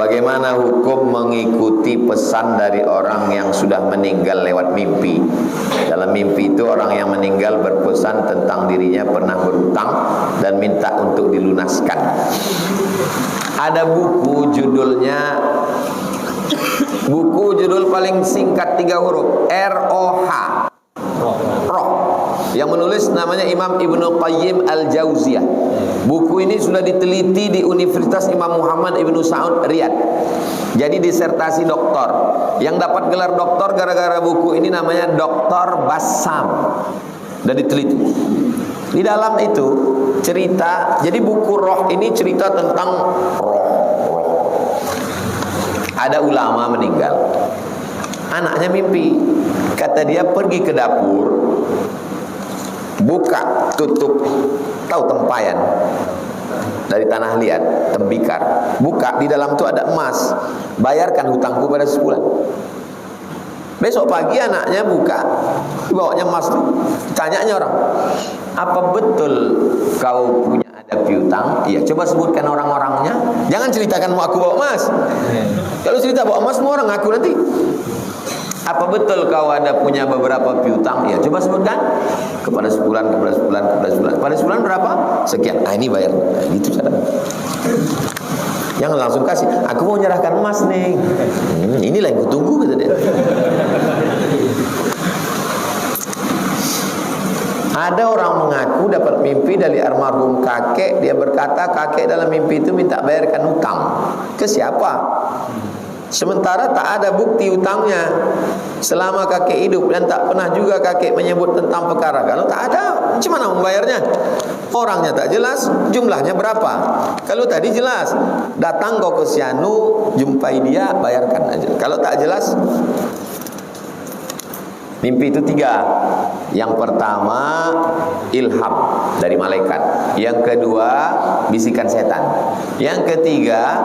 Bagaimana hukum mengikuti pesan dari orang yang sudah meninggal lewat mimpi? Dalam mimpi itu orang yang meninggal berpesan tentang dirinya pernah berhutang dan minta untuk dilunaskan. Ada buku judul paling singkat 3 huruf, ROH, Roh. Yang menulis namanya Imam Ibnu Qayyim Al-Jauziyah. Buku ini sudah diteliti di Universitas Imam Muhammad Ibnu Saud Riyadh. Jadi disertasi doktor. Yang dapat gelar doktor gara-gara buku ini namanya Dr. Bassam. Sudah diteliti. Di dalam itu cerita, jadi buku Roh ini cerita tentang roh. Ada ulama meninggal, anaknya mimpi. Kata dia pergi ke dapur, buka, tutup, tahu tempayan dari tanah liat, tembikar, buka, di dalam itu ada emas, bayarkan hutangku pada sebulan. Besok pagi anaknya buka, bawanya emas tuh, tanyanya orang, apa betul kau punya ada piutang? Iya, coba sebutkan orang-orangnya. Jangan ceritakan mau aku bawa emas. Kalau cerita bawa emas semua orang ngaku nanti. Apa betul kau ada punya beberapa piutang? Ya, coba sebutkan. Kepada sebulan. Pada sebulan berapa? Sekian. Ah, ini bayar. Nah, gitu cara. Jangan langsung kasih. Aku mau menyerahkan emas nih. Inilah yang kutunggu, kata dia. Ada orang mengaku dapat mimpi dari almarhum kakek. Dia berkata kakek dalam mimpi itu minta bayarkan hutang. Ke siapa? Sementara tak ada bukti hutangnya selama kakek hidup, dan tak pernah juga kakek menyebut tentang perkara. Kalau tak ada, macam mana membayarnya? Orangnya tak jelas, jumlahnya berapa. Kalau tadi jelas, datang kau ke Sianu, jumpai dia, bayarkan aja. Kalau tak jelas, mimpi itu 3. Yang pertama, ilham dari malaikat. Yang kedua, bisikan setan. Yang ketiga,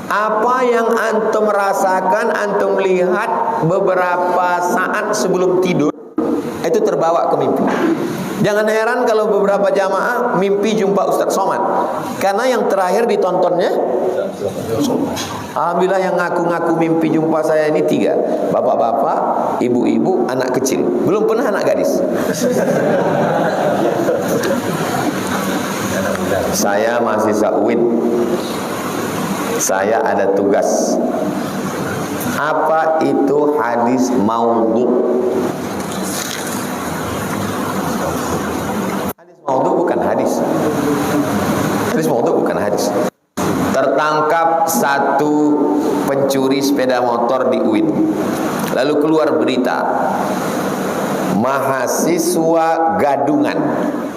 apa yang antum rasakan, antum lihat beberapa saat sebelum tidur, itu terbawa ke mimpi. Jangan heran kalau beberapa jamaah mimpi jumpa Ustadz Somad, karena yang terakhir ditontonnya alhamdulillah yang ngaku-ngaku mimpi jumpa saya ini 3. Bapak-bapak, ibu-ibu, anak kecil. Belum pernah anak gadis. Saya mahasiswa UIN. Saya ada tugas. Apa itu hadis maudhu? Hadis maudhu bukan hadis. Hadis maudhu bukan hadis. Tertangkap satu pencuri sepeda motor di UIN. Lalu keluar berita, mahasiswa gadungan.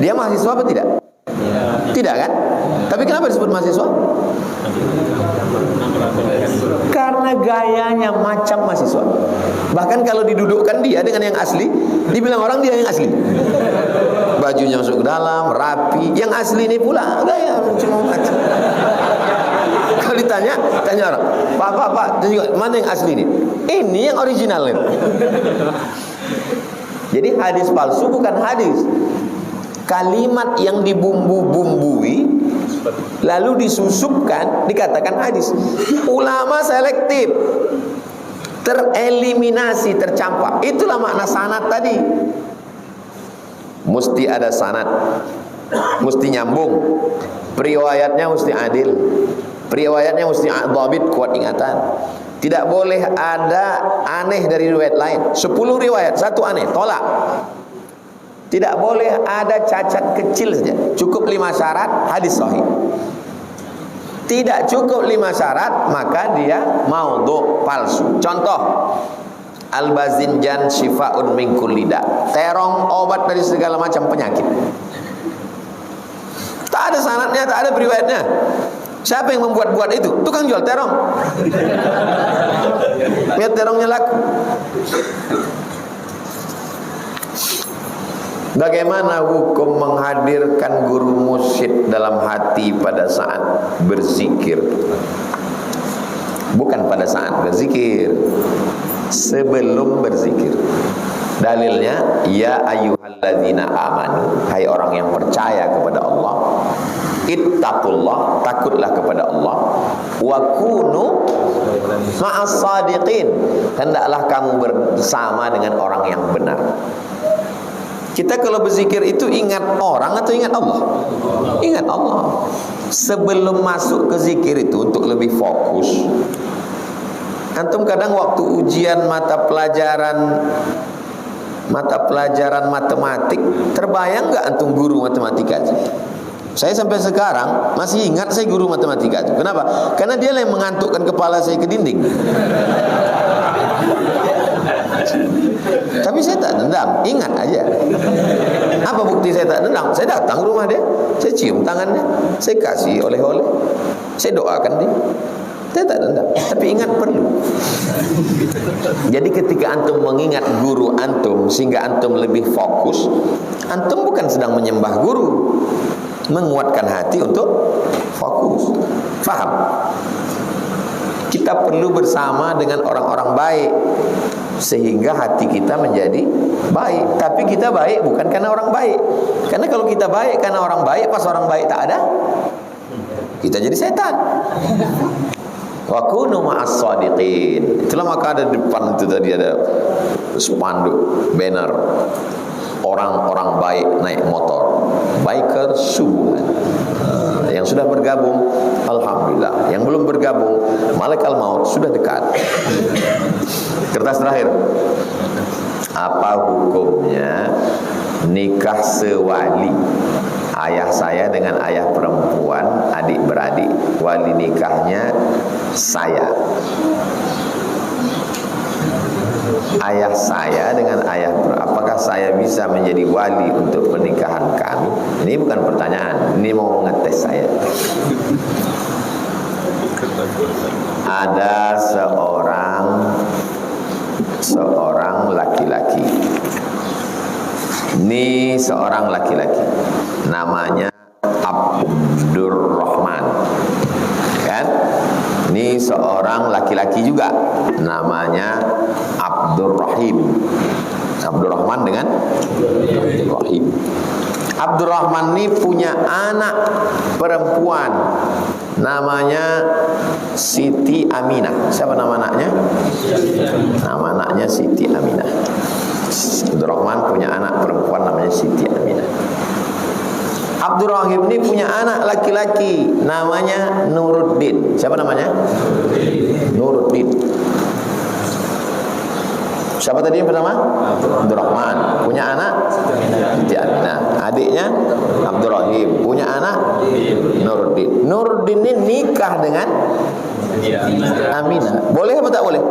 Dia mahasiswa apa tidak? Tidak kan? Tapi kenapa disebut mahasiswa? Karena gayanya macam mahasiswa. Bahkan kalau didudukkan dia dengan yang asli, dibilang orang dia yang asli. Bajunya masuk ke dalam, rapi. Yang asli ini pula gaya cuma macam. Kalau ditanya, tanya orang, Pak, mana yang asli ini? Ini yang original ini. Jadi hadis palsu bukan hadis. Kalimat yang dibumbu-bumbui lalu disusupkan dikatakan hadis. Ulama selektif, tereliminasi, tercampak. Itulah makna sanad tadi. Mesti ada sanad, mesti nyambung, periwayatnya mesti adil, periwayatnya mesti dhabit, kuat ingatan. Tidak boleh ada aneh dari riwayat lain. 10 riwayat, 1 aneh, tolak. Tidak boleh ada cacat kecil saja. Cukup 5 syarat, hadis sahih. Tidak cukup 5 syarat, maka dia maudhu, palsu. Contoh, Al-Bazinjan syifa'un min kulli da. Terong obat dari segala macam penyakit. Tak ada sanadnya, tak ada riwayatnya. Siapa yang membuat-buat itu? Tukang jual terong. Lihat terongnya laku. Bagaimana hukum menghadirkan guru mursyid dalam hati pada saat berzikir? Bukan pada saat berzikir, sebelum berzikir. Dalilnya, ya ayyuhalladzina amanu, hai orang yang percaya kepada Allah, ittaqullah, takutlah kepada Allah, Wa kunu ma'as sadiqin. Hendaklah kamu bersama dengan orang yang benar. Kita kalau berzikir itu ingat orang atau ingat Allah? Ingat Allah. Sebelum masuk ke zikir itu untuk lebih fokus. Antum kadang waktu ujian mata pelajaran matematik, terbayang nggak antum guru matematika itu? Saya sampai sekarang masih ingat saya guru matematika itu. Kenapa? Karena dia yang mengantukkan kepala saya ke dinding. Tapi saya tak dendam, ingat aja. Apa bukti saya tak dendam? Saya datang ke rumah dia, saya cium tangannya, saya kasih oleh-oleh, saya doakan dia. Saya tak dendam, tapi ingat perlu. Jadi ketika antum mengingat guru antum sehingga antum lebih fokus, antum bukan sedang menyembah guru, menguatkan hati untuk fokus. Faham? Kita perlu bersama dengan orang-orang baik sehingga hati kita menjadi baik. Tapi kita baik bukan karena orang baik. Karena kalau kita baik karena orang baik, pas orang baik tak ada, kita jadi setan. Wa kunu ma'as sadiqin. Itulah maka ada di depan itu tadi ada spanduk, banner. Orang-orang baik naik motor. Biker subuhan. Yang sudah bergabung, alhamdulillah. Yang belum bergabung, malaikat maut sudah dekat. Kertas terakhir. Apa hukumnya nikah sewali? Ayah saya dengan ayah perempuan, adik beradik. Wali nikahnya saya. Ayah saya dengan ayah, apakah saya bisa menjadi wali untuk pernikahan kami? Ini bukan pertanyaan, ini mau mengetes saya. Ada seorang laki-laki. Ini seorang laki-laki, namanya Abdurrahman, kan? Ini seorang laki-laki juga, namanya Abdurrahim. Abdurrahman dengan Abdurrahim. Abdurrahman ini punya anak perempuan, namanya Siti Aminah. Siapa nama anaknya? Nama anaknya Siti Aminah. Abdurrahman punya anak perempuan namanya Siti Aminah. Abdurrahim ini punya anak laki-laki namanya Nuruddin. Siapa namanya? Nuruddin. Siapa tadi yang pertama? Abdurrahman. Punya anak Siti Aminah. Adiknya Abdurrahim. Punya anak Nuruddin. Nuruddin ini nikah dengan Aminah. Boleh apa tak boleh?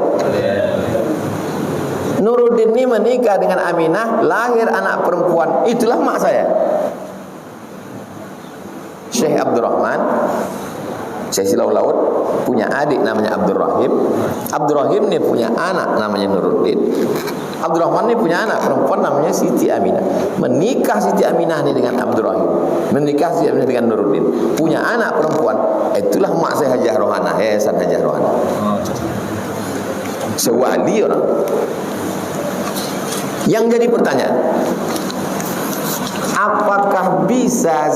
Nuruddin ini menikah dengan Aminah, lahir anak perempuan. Itulah mak saya, Syekh Abdurrahman. Syekh Silau Laut punya adik namanya Abdurrahim. Abdurrahim ini punya anak namanya Nuruddin. Abdurrahman ini punya anak perempuan namanya Siti Aminah. Menikah Siti Aminah ini dengan Abdurrahim, menikah Siti Aminah dengan Nuruddin, punya anak perempuan. Itulah mak saya Hajah Rohana, Yayasan Hajah Rohana. Sewali orang. Yang jadi pertanyaan, apakah bisa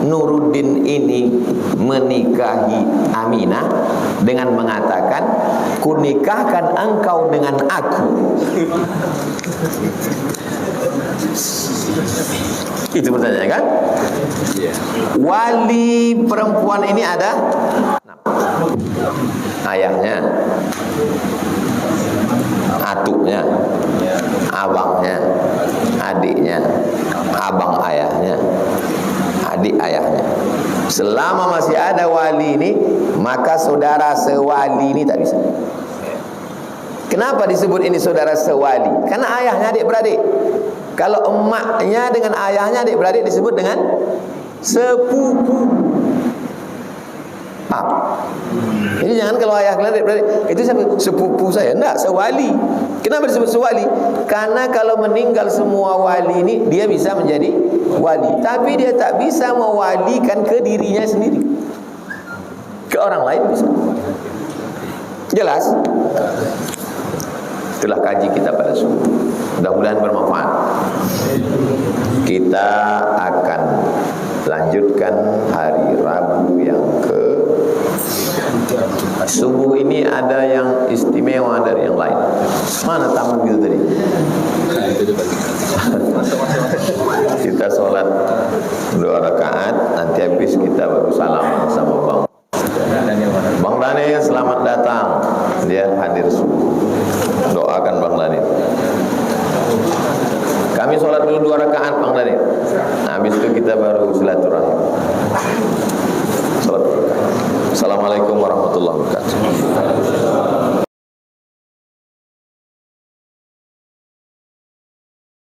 Nuruddin ini menikahi Aminah dengan mengatakan, kunikahkan engkau dengan aku? Itu pertanyaan kan? Wali perempuan ini ada ayahnya, atuknya, abangnya, adiknya, abang ayahnya, adik ayahnya. Selama masih ada wali ini, maka saudara sewali ini tak bisa. Kenapa disebut ini saudara sewali? Karena ayahnya adik-beradik. Kalau emaknya dengan ayahnya adik-beradik disebut dengan sepupu. Jadi jangan kalau ayah kalian adik-beradik, itu sepupu saya. Enggak, sewali. Kenapa disebut sewali? Karena kalau meninggal semua wali ini, dia bisa menjadi wali. Tapi dia tak bisa mewalikan ke dirinya sendiri. Ke orang lain bisa. Jelas? Itulah kaji kita pada subuh. Mudah-mudahan bermanfaat. Kita akan lanjutkan hari Rabu yang ke Subuh ini ada yang istimewa dari yang lain. Mana tamu gitu tadi?